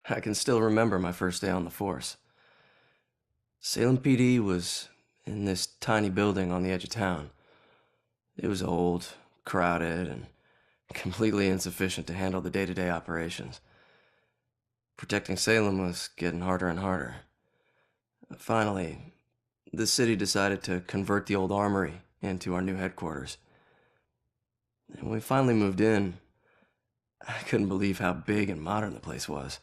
I can still remember my first day on the force. Salem PD was in this tiny building on the edge of town. It was old, crowded, and completely insufficient to handle the day-to-day operations. Protecting Salem was getting harder and harder. Finally, the city decided to convert the old armory into our new headquarters. And when we finally moved in, I couldn't believe how big and modern the place was.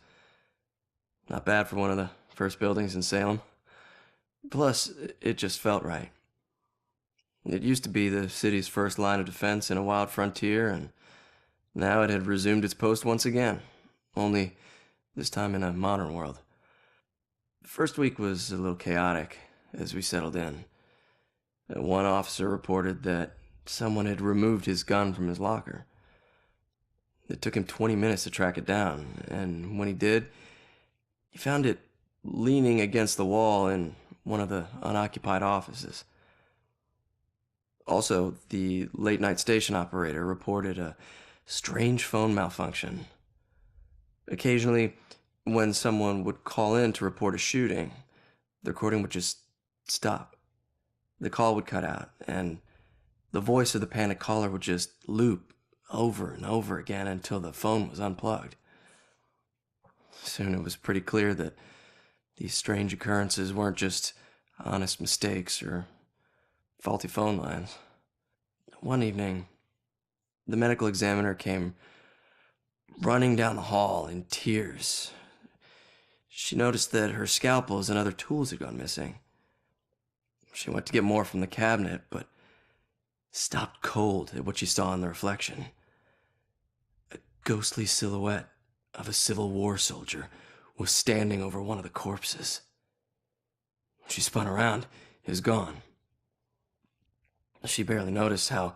Not bad for one of the first buildings in Salem. Plus, it just felt right. It used to be the city's first line of defense in a wild frontier, and now it had resumed its post once again, only this time in a modern world. The first week was a little chaotic as we settled in. One officer reported that someone had removed his gun from his locker. It took him 20 minutes to track it down, and when he did, he found it leaning against the wall in one of the unoccupied offices. Also, the late-night station operator reported a strange phone malfunction. Occasionally, when someone would call in to report a shooting, the recording would just stop. The call would cut out, and the voice of the panicked caller would just loop over and over again until the phone was unplugged. Soon it was pretty clear that these strange occurrences weren't just honest mistakes or faulty phone lines. One evening, the medical examiner came running down the hall in tears. She noticed that her scalpels and other tools had gone missing. She went to get more from the cabinet, but stopped cold at what she saw in the reflection. A ghostly silhouette of a Civil War soldier was standing over one of the corpses. She spun around. It was gone. She barely noticed how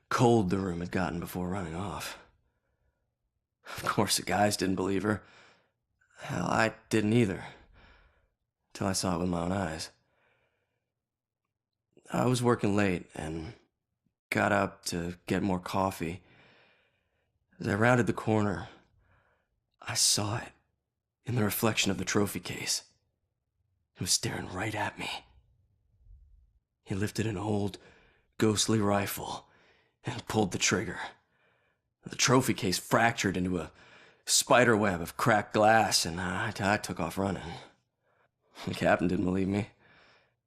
cold the room had gotten before running off. Of course, the guys didn't believe her. Hell, I didn't either, till I saw it with my own eyes. I was working late and got up to get more coffee. As I rounded the corner, I saw it in the reflection of the trophy case. It was staring right at me. He lifted an old, ghostly rifle and pulled the trigger. The trophy case fractured into a spider web of cracked glass, and I took off running. The captain didn't believe me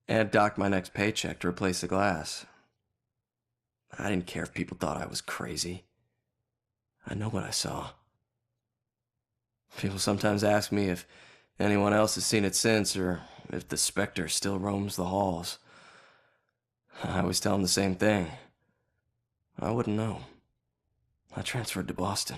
and docked my next paycheck to replace the glass. I didn't care if people thought I was crazy. I know what I saw. People sometimes ask me if anyone else has seen it since, or if the specter still roams the halls. I always tell them the same thing. I wouldn't know. I transferred to Boston.